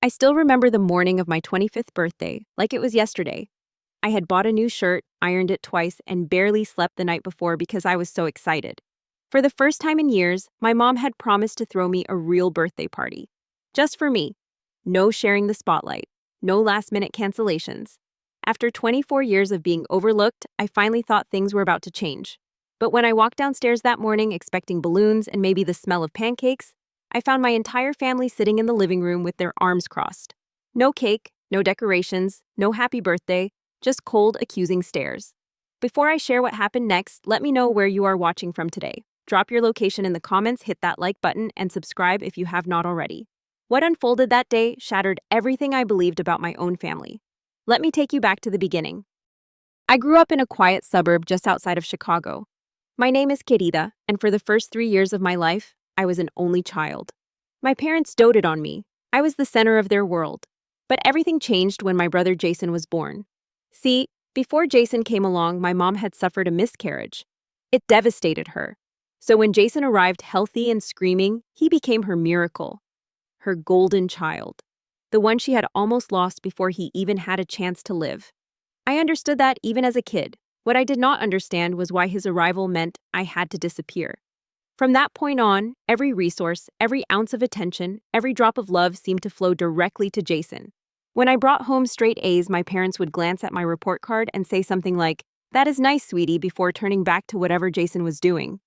I still remember the morning of my 25th birthday, like it was yesterday. I had bought a new shirt, ironed it twice, and barely slept the night before because I was so excited. For the first time in years, my mom had promised to throw me a real birthday party. Just for me. No sharing the spotlight. No last-minute cancellations. After 24 years of being overlooked, I finally thought things were about to change. But when I walked downstairs that morning expecting balloons and maybe the smell of pancakes, I found my entire family sitting in the living room with their arms crossed. No cake, no decorations, no happy birthday, just cold, accusing stares. Before I share what happened next, let me know where you are watching from today. Drop your location in the comments, hit that like button, and subscribe if you have not already. What unfolded that day shattered everything I believed about my own family. Let me take you back to the beginning. I grew up in a quiet suburb just outside of Chicago. My name is Querida, and for the first 3 years of my life, I was an only child. My parents doted on me. I was the center of their world. But everything changed when my brother Jason was born. See, before Jason came along, my mom had suffered a miscarriage. It devastated her. So when Jason arrived healthy and screaming, he became her miracle. Her golden child. The one she had almost lost before he even had a chance to live. I understood that even as a kid. What I did not understand was why his arrival meant I had to disappear. From that point on, every resource, every ounce of attention, every drop of love seemed to flow directly to Jason. When I brought home straight A's, my parents would glance at my report card and say something like, "That is nice, sweetie," before turning back to whatever Jason was doing.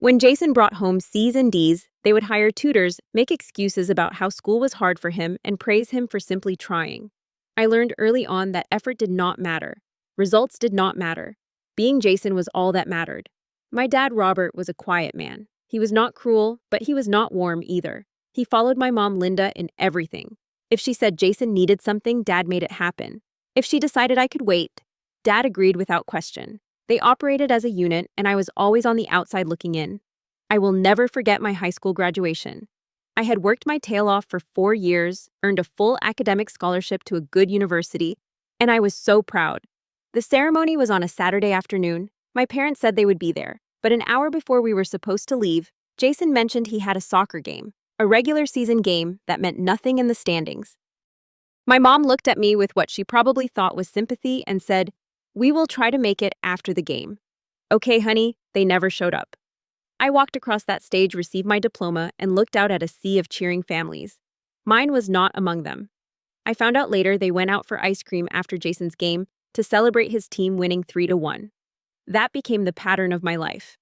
When Jason brought home C's and D's, they would hire tutors, make excuses about how school was hard for him, and praise him for simply trying. I learned early on that effort did not matter. Results did not matter. Being Jason was all that mattered. My dad, Robert, was a quiet man. He was not cruel, but he was not warm either. He followed my mom, Linda, in everything. If she said Jason needed something, Dad made it happen. If she decided I could wait, Dad agreed without question. They operated as a unit, and I was always on the outside looking in. I will never forget my high school graduation. I had worked my tail off for 4 years, earned a full academic scholarship to a good university, and I was so proud. The ceremony was on a Saturday afternoon. My parents said they would be there, but an hour before we were supposed to leave, Jason mentioned he had a soccer game, a regular season game that meant nothing in the standings. My mom looked at me with what she probably thought was sympathy and said, "We will try to make it after the game." Okay, honey, they never showed up. I walked across that stage, received my diploma, and looked out at a sea of cheering families. Mine was not among them. I found out later they went out for ice cream after Jason's game to celebrate his team winning 3-1. That became the pattern of my life.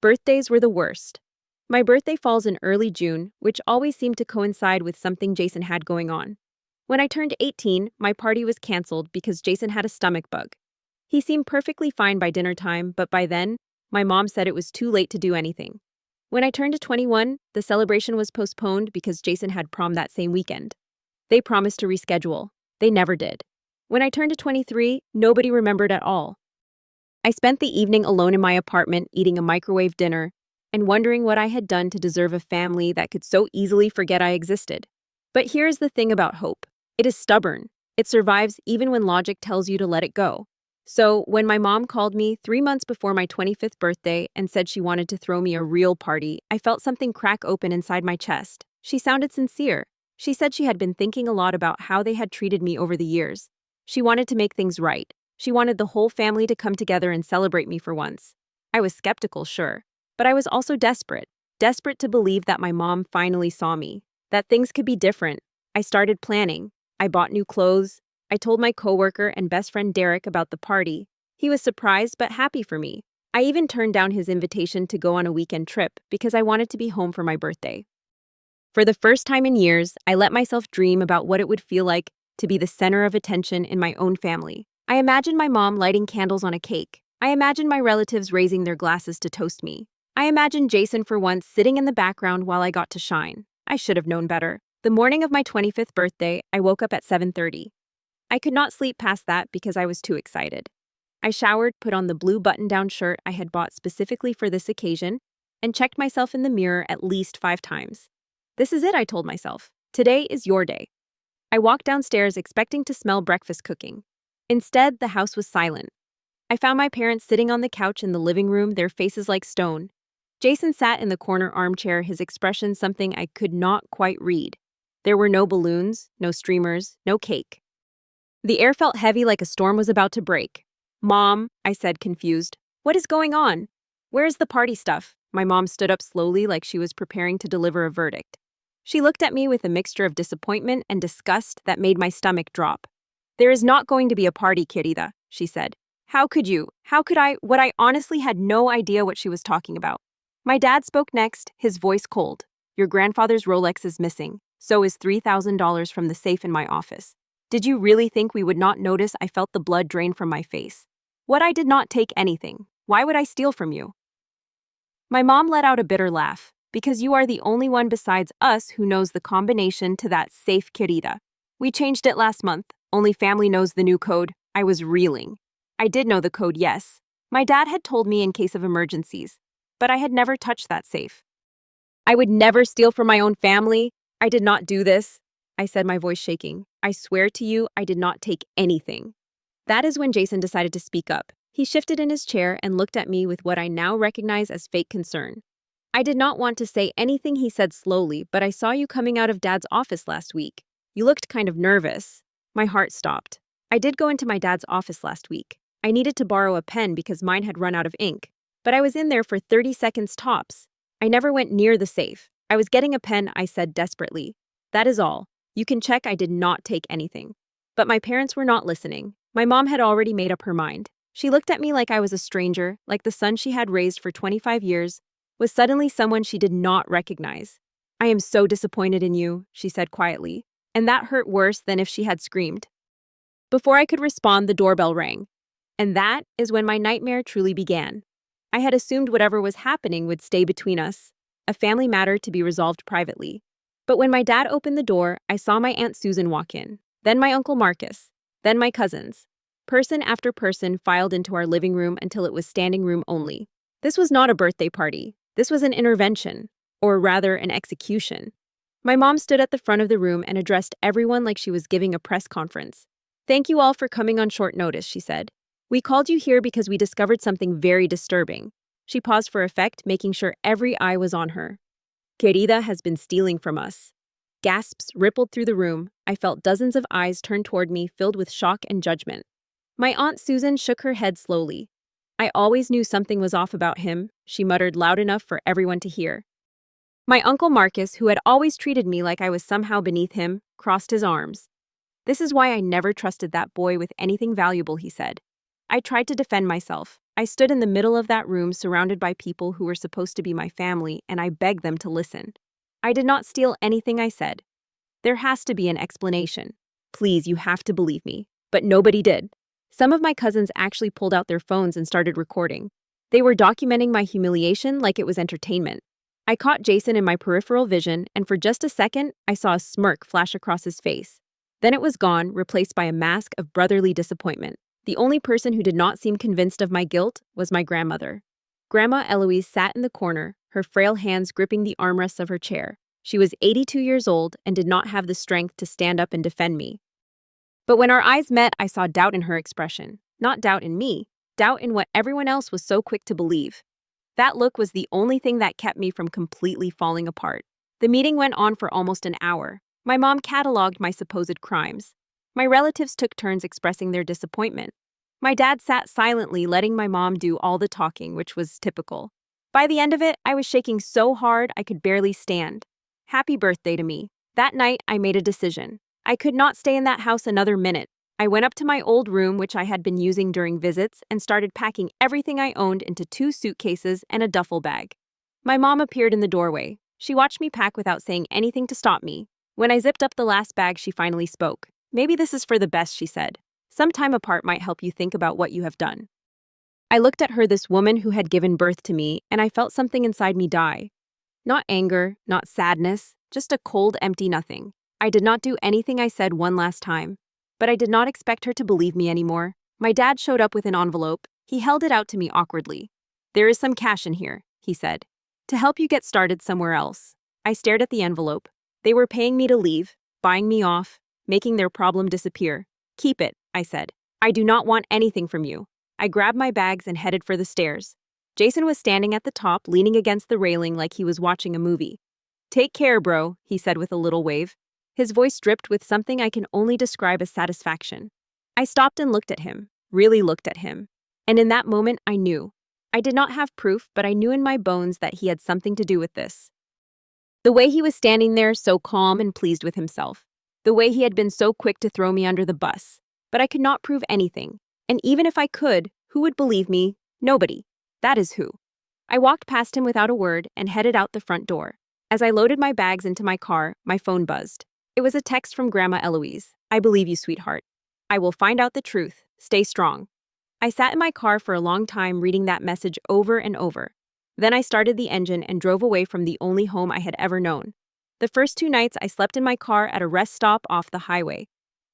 Birthdays were the worst. My birthday falls in early June, which always seemed to coincide with something Jason had going on. When I turned 18, my party was canceled because Jason had a stomach bug. He seemed perfectly fine by dinner time, but by then, my mom said it was too late to do anything. When I turned to 21, the celebration was postponed because Jason had prom that same weekend. They promised to reschedule. They never did. When I turned to 23, nobody remembered at all. I spent the evening alone in my apartment, eating a microwave dinner, and wondering what I had done to deserve a family that could so easily forget I existed. But here is the thing about hope. It is stubborn. It survives even when logic tells you to let it go. So, when my mom called me 3 months before my 25th birthday and said she wanted to throw me a real party, I felt something crack open inside my chest. She sounded sincere. She said she had been thinking a lot about how they had treated me over the years. She wanted to make things right. She wanted the whole family to come together and celebrate me for once. I was skeptical, sure, but I was also desperate. Desperate to believe that my mom finally saw me, that things could be different. I started planning. I bought new clothes. I told my coworker and best friend Derek about the party. He was surprised but happy for me. I even turned down his invitation to go on a weekend trip because I wanted to be home for my birthday. For the first time in years, I let myself dream about what it would feel like to be the center of attention in my own family. I imagined my mom lighting candles on a cake. I imagined my relatives raising their glasses to toast me. I imagined Jason for once sitting in the background while I got to shine. I should have known better. The morning of my 25th birthday, I woke up at 7:30. I could not sleep past that because I was too excited. I showered, put on the blue button-down shirt I had bought specifically for this occasion, and checked myself in the mirror at least 5 times. This is it, I told myself. Today is your day. I walked downstairs expecting to smell breakfast cooking. Instead, the house was silent. I found my parents sitting on the couch in the living room, their faces like stone. Jason sat in the corner armchair, his expression something I could not quite read. There were no balloons, no streamers, no cake. The air felt heavy like a storm was about to break. "Mom," I said, confused. "What is going on? Where is the party stuff?" My mom stood up slowly like she was preparing to deliver a verdict. She looked at me with a mixture of disappointment and disgust that made my stomach drop. "There is not going to be a party, querida," she said. "How could you? How could I?" What I honestly had no idea what she was talking about. My dad spoke next, his voice cold. "Your grandfather's Rolex is missing. So is $3,000 from the safe in my office. Did you really think we would not notice?" I felt the blood drain from my face. "What? I did not take anything. Why would I steal from you?" My mom let out a bitter laugh. "Because you are the only one besides us who knows the combination to that safe, querida. We changed it last month. Only family knows the new code." I was reeling. I did know the code, yes. My dad had told me in case of emergencies, but I had never touched that safe. "I would never steal from my own family. I did not do this," I said, my voice shaking. "I swear to you, I did not take anything." That is when Jason decided to speak up. He shifted in his chair and looked at me with what I now recognize as fake concern. "I did not want to say anything," he said slowly, "but I saw you coming out of Dad's office last week. You looked kind of nervous." My heart stopped. I did go into my dad's office last week. I needed to borrow a pen because mine had run out of ink. But I was in there for 30 seconds tops. I never went near the safe. "I was getting a pen," I said desperately. "That is all. You can check I did not take anything." But my parents were not listening. My mom had already made up her mind. She looked at me like I was a stranger, like the son she had raised for 25 years was suddenly someone she did not recognize. "I am so disappointed in you," she said quietly, and that hurt worse than if she had screamed. Before I could respond, the doorbell rang. And that is when my nightmare truly began. I had assumed whatever was happening would stay between us, a family matter to be resolved privately. But when my dad opened the door, I saw my Aunt Susan walk in, then my Uncle Marcus, then my cousins. Person after person filed into our living room until it was standing room only. This was not a birthday party. This was an intervention, or rather an execution. My mom stood at the front of the room and addressed everyone like she was giving a press conference. "Thank you all for coming on short notice," she said. "We called you here because we discovered something very disturbing." She paused for effect, making sure every eye was on her. "Querida has been stealing from us." Gasps rippled through the room. I felt dozens of eyes turn toward me, filled with shock and judgment. My Aunt Susan shook her head slowly. "I always knew something was off about him," she muttered loud enough for everyone to hear. My Uncle Marcus, who had always treated me like I was somehow beneath him, crossed his arms. "This is why I never trusted that boy with anything valuable," he said. I tried to defend myself. I stood in the middle of that room surrounded by people who were supposed to be my family, and I begged them to listen. "I did not steal anything," I said. "There has to be an explanation. Please, you have to believe me." But nobody did. Some of my cousins actually pulled out their phones and started recording. They were documenting my humiliation like it was entertainment. I caught Jason in my peripheral vision, and for just a second, I saw a smirk flash across his face. Then it was gone, replaced by a mask of brotherly disappointment. The only person who did not seem convinced of my guilt was my grandmother. Grandma Eloise sat in the corner, her frail hands gripping the armrests of her chair. She was 82 years old and did not have the strength to stand up and defend me. But when our eyes met, I saw doubt in her expression. Not doubt in me, doubt in what everyone else was so quick to believe. That look was the only thing that kept me from completely falling apart. The meeting went on for almost an hour. My mom cataloged my supposed crimes. My relatives took turns expressing their disappointment. My dad sat silently, letting my mom do all the talking, which was typical. By the end of it, I was shaking so hard I could barely stand. Happy birthday to me. That night, I made a decision. I could not stay in that house another minute. I went up to my old room, which I had been using during visits, and started packing everything I owned into 2 suitcases and a duffel bag. My mom appeared in the doorway. She watched me pack without saying anything to stop me. When I zipped up the last bag, she finally spoke. "Maybe this is for the best," she said. "Some time apart might help you think about what you have done." I looked at her, this woman who had given birth to me, and I felt something inside me die. Not anger, not sadness, just a cold, empty nothing. I did not do anything I said one last time, but I did not expect her to believe me anymore. My dad showed up with an envelope. He held it out to me awkwardly. "There is some cash in here," he said, "to help you get started somewhere else." I stared at the envelope. They were paying me to leave, buying me off, making their problem disappear. "Keep it," I said. "I do not want anything from you." I grabbed my bags and headed for the stairs. Jason was standing at the top, leaning against the railing like he was watching a movie. "Take care, bro," he said with a little wave. His voice dripped with something I can only describe as satisfaction. I stopped and looked at him, really looked at him. And in that moment, I knew. I did not have proof, but I knew in my bones that he had something to do with this. The way he was standing there, so calm and pleased with himself. The way he had been so quick to throw me under the bus. But I could not prove anything. And even if I could, who would believe me? Nobody. That is who. I walked past him without a word and headed out the front door. As I loaded my bags into my car, my phone buzzed. It was a text from Grandma Eloise. I believe you, sweetheart. I will find out the truth. Stay strong. I sat in my car for a long time reading that message over and over. Then I started the engine and drove away from the only home I had ever known. The first 2 nights I slept in my car at a rest stop off the highway.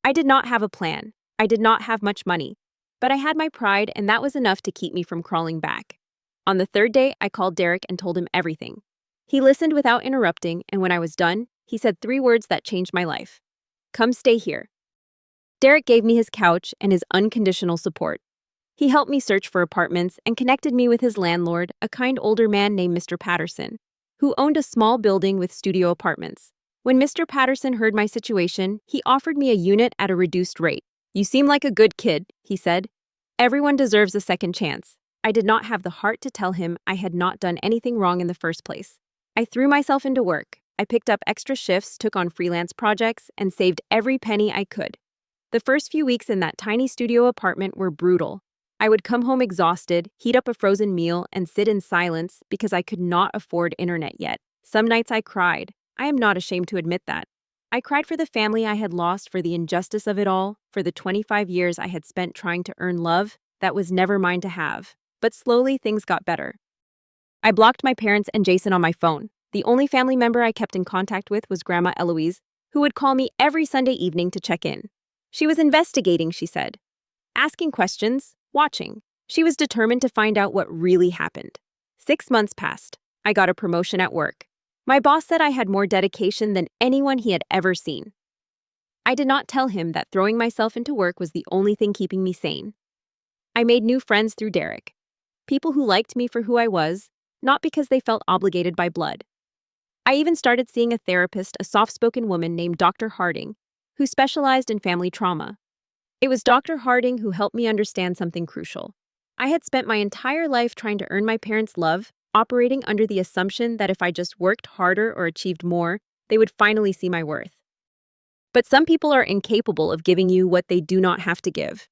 I did not have a plan. I did not have much money. But I had my pride, and that was enough to keep me from crawling back. On the 3rd day, I called Derek and told him everything. He listened without interrupting, and when I was done, he said 3 words that changed my life. Come stay here. Derek gave me his couch and his unconditional support. He helped me search for apartments and connected me with his landlord, a kind older man named Mr. Patterson, who owned a small building with studio apartments. When Mr. Patterson heard my situation, he offered me a unit at a reduced rate. You seem like a good kid, he said. Everyone deserves a second chance. I did not have the heart to tell him I had not done anything wrong in the first place. I threw myself into work. I picked up extra shifts, took on freelance projects, and saved every penny I could. The first few weeks in that tiny studio apartment were brutal. I would come home exhausted, heat up a frozen meal, and sit in silence because I could not afford internet yet. Some nights I cried. I am not ashamed to admit that. I cried for the family I had lost, for the injustice of it all, for the 25 years I had spent trying to earn love that was never mine to have. But slowly things got better. I blocked my parents and Jason on my phone. The only family member I kept in contact with was Grandma Eloise, who would call me every Sunday evening to check in. She was investigating, she said. Asking questions, watching. She was determined to find out what really happened. 6 months passed. I got a promotion at work. My boss said I had more dedication than anyone he had ever seen. I did not tell him that throwing myself into work was the only thing keeping me sane. I made new friends through Derek. People who liked me for who I was, not because they felt obligated by blood. I even started seeing a therapist, a soft-spoken woman named Dr. Harding, who specialized in family trauma. It was Dr. Harding who helped me understand something crucial. I had spent my entire life trying to earn my parents' love, operating under the assumption that if I just worked harder or achieved more, they would finally see my worth. But some people are incapable of giving you what they do not have to give.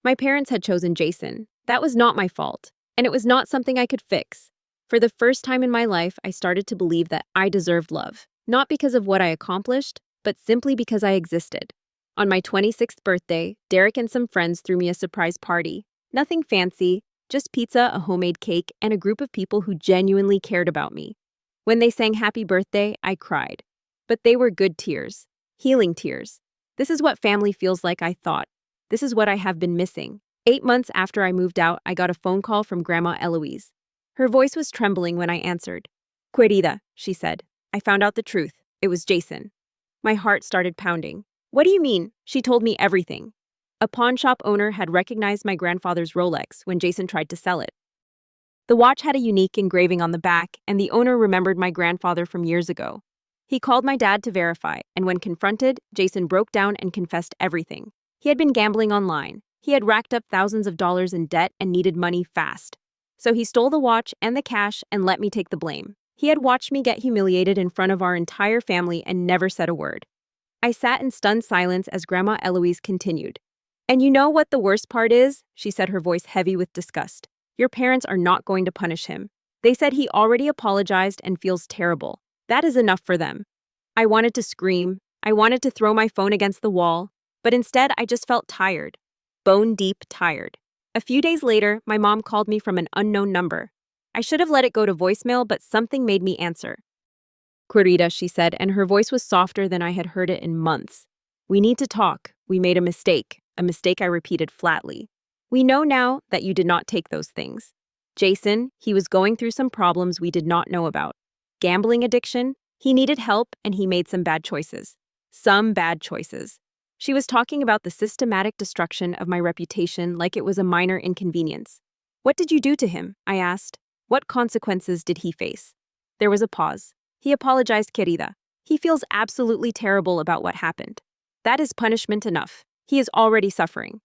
My parents had chosen Jason. That was not my fault, and it was not something I could fix. For the first time in my life, I started to believe that I deserved love, not because of what I accomplished, but simply because I existed. On my 26th birthday, Derek and some friends threw me a surprise party. Nothing fancy, just pizza, a homemade cake, and a group of people who genuinely cared about me. When they sang happy birthday, I cried. But they were good tears, healing tears. This is what family feels like, I thought. This is what I have been missing. 8 months after I moved out, I got a phone call from Grandma Eloise. Her voice was trembling when I answered. Querida, she said. I found out the truth. It was Jason. My heart started pounding. What do you mean? She told me everything. A pawn shop owner had recognized my grandfather's Rolex when Jason tried to sell it. The watch had a unique engraving on the back, and the owner remembered my grandfather from years ago. He called my dad to verify, and when confronted, Jason broke down and confessed everything. He had been gambling online. He had racked up thousands of dollars in debt and needed money fast. So he stole the watch and the cash and let me take the blame. He had watched me get humiliated in front of our entire family and never said a word. I sat in stunned silence as Grandma Eloise continued. And you know what the worst part is? She said, her voice heavy with disgust. Your parents are not going to punish him. They said he already apologized and feels terrible. That is enough for them. I wanted to scream. I wanted to throw my phone against the wall. But instead, I just felt tired. Bone deep tired. A few days later, my mom called me from an unknown number. I should have let it go to voicemail, but something made me answer. Querida, she said, and her voice was softer than I had heard it in months. We need to talk. We made a mistake I repeated flatly. We know now that you did not take those things. Jason, he was going through some problems we did not know about. Gambling addiction, he needed help and he made some bad choices. Some bad choices. She was talking about the systematic destruction of my reputation like it was a minor inconvenience. What did you do to him? I asked. What consequences did he face? There was a pause. He apologized, querida. He feels absolutely terrible about what happened. That is punishment enough. He is already suffering.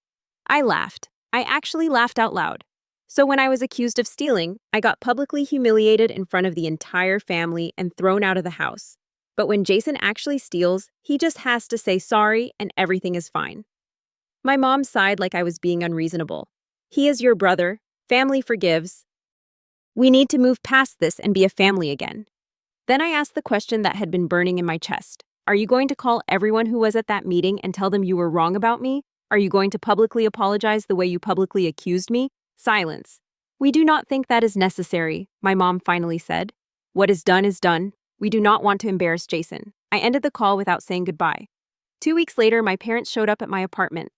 I laughed. I actually laughed out loud. So when I was accused of stealing, I got publicly humiliated in front of the entire family and thrown out of the house. But when Jason actually steals, he just has to say sorry and everything is fine. My mom sighed like I was being unreasonable. He is your brother. Family forgives. We need to move past this and be a family again. Then I asked the question that had been burning in my chest. Are you going to call everyone who was at that meeting and tell them you were wrong about me? Are you going to publicly apologize the way you publicly accused me? Silence. We do not think that is necessary, my mom finally said. What is done is done. We do not want to embarrass Jason. I ended the call without saying goodbye. 2 weeks later, my parents showed up at my apartment.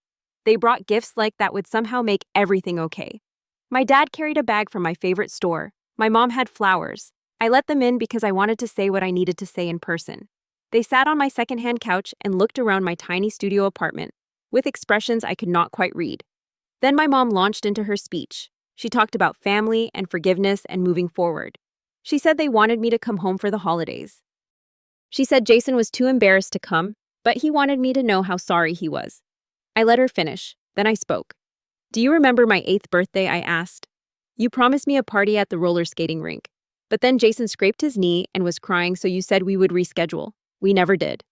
They brought gifts like that would somehow make everything okay. My dad carried a bag from my favorite store. My mom had flowers. I let them in because I wanted to say what I needed to say in person. They sat on my secondhand couch and looked around my tiny studio apartment, with expressions I could not quite read. Then my mom launched into her speech. She talked about family and forgiveness and moving forward. She said they wanted me to come home for the holidays. She said Jason was too embarrassed to come, but he wanted me to know how sorry he was. I let her finish, then I spoke. Do you remember my 8th birthday? I asked. You promised me a party at the roller skating rink. But then Jason scraped his knee and was crying, so you said we would reschedule. We never did.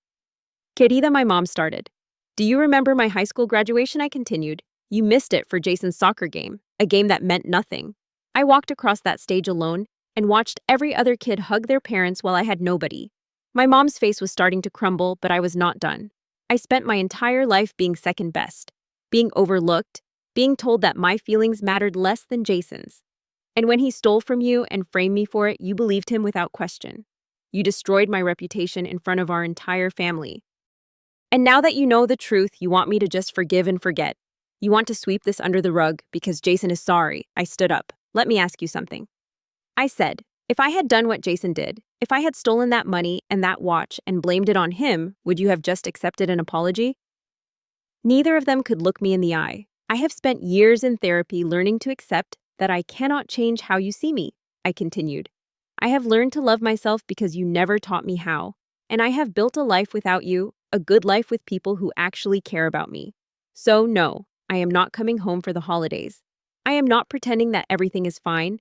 Querida, my mom started. Do you remember my high school graduation? I continued. You missed it for Jason's soccer game, a game that meant nothing. I walked across that stage alone and watched every other kid hug their parents while I had nobody. My mom's face was starting to crumble, but I was not done. I spent my entire life being second best, being overlooked, being told that my feelings mattered less than Jason's. And when he stole from you and framed me for it, you believed him without question. You destroyed my reputation in front of our entire family. And now that you know the truth, you want me to just forgive and forget. You want to sweep this under the rug because Jason is sorry. I stood up. Let me ask you something. I said, if I had done what Jason did, if I had stolen that money and that watch and blamed it on him, would you have just accepted an apology? Neither of them could look me in the eye. I have spent years in therapy learning to accept that I cannot change how you see me, I continued. I have learned to love myself because you never taught me how, and I have built a life without you, a good life with people who actually care about me. So no, I am not coming home for the holidays. I am not pretending that everything is fine,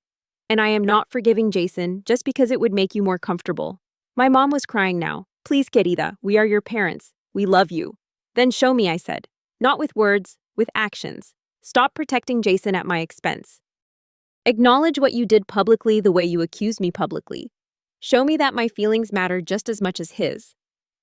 and I am not forgiving Jason just because it would make you more comfortable. My mom was crying now. Please, querida, we are your parents. We love you. Then show me, I said. Not with words, with actions. Stop protecting Jason at my expense. Acknowledge what you did publicly the way you accused me publicly. Show me that my feelings matter just as much as his.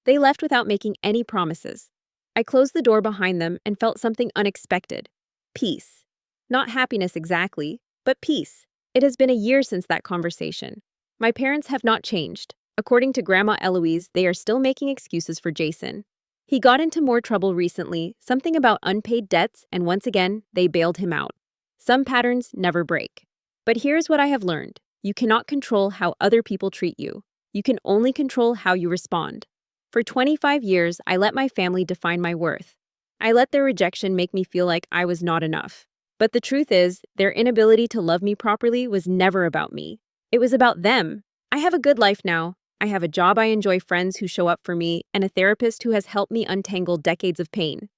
They left without making any promises. I closed the door behind them and felt something unexpected. Peace. Not happiness exactly, but peace. It has been a year since that conversation. My parents have not changed. According to Grandma Eloise, they are still making excuses for Jason. He got into more trouble recently, something about unpaid debts, and once again, they bailed him out. Some patterns never break. But here's what I have learned. You cannot control how other people treat you. You can only control how you respond. For 25 years, I let my family define my worth. I let their rejection make me feel like I was not enough. But the truth is, their inability to love me properly was never about me. It was about them. I have a good life now. I have a job I enjoy, friends who show up for me, and a therapist who has helped me untangle decades of pain.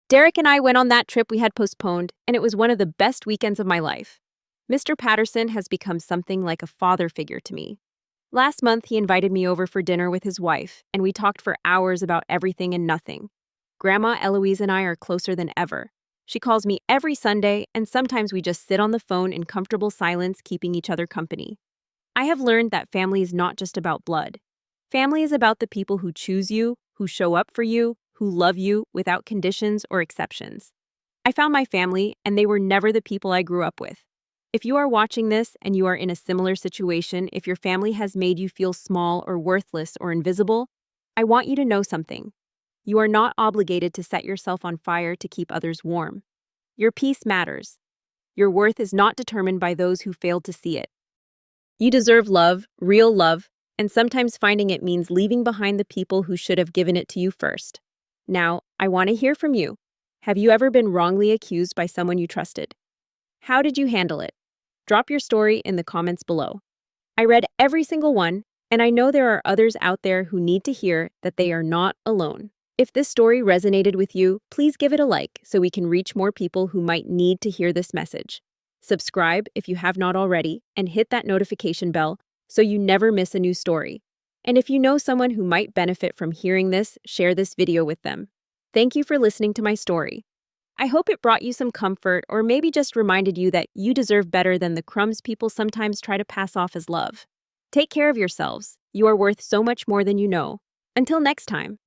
Derek and I went on that trip we had postponed, and it was one of the best weekends of my life. Mr. Patterson has become something like a father figure to me. Last month, he invited me over for dinner with his wife, and we talked for hours about everything and nothing. Grandma Eloise and I are closer than ever. She calls me every Sunday, and sometimes we just sit on the phone in comfortable silence, keeping each other company. I have learned that family is not just about blood. Family is about the people who choose you, who show up for you, who love you without conditions or exceptions. I found my family, and they were never the people I grew up with. If you are watching this and you are in a similar situation, if your family has made you feel small or worthless or invisible, I want you to know something. You are not obligated to set yourself on fire to keep others warm. Your peace matters. Your worth is not determined by those who failed to see it. You deserve love, real love, and sometimes finding it means leaving behind the people who should have given it to you first. Now, I want to hear from you. Have you ever been wrongly accused by someone you trusted? How did you handle it? Drop your story in the comments below. I read every single one, And I know there are others out there who need to hear that they are not alone. If this story resonated with you, please give it a like so we can reach more people who might need to hear this message. Subscribe if you have not already, and hit that notification bell so you never miss a new story. And if you know someone who might benefit from hearing this, share this video with them. Thank you for listening to my story. I hope it brought you some comfort or maybe just reminded you that you deserve better than the crumbs people sometimes try to pass off as love. Take care of yourselves. You are worth so much more than you know. Until next time.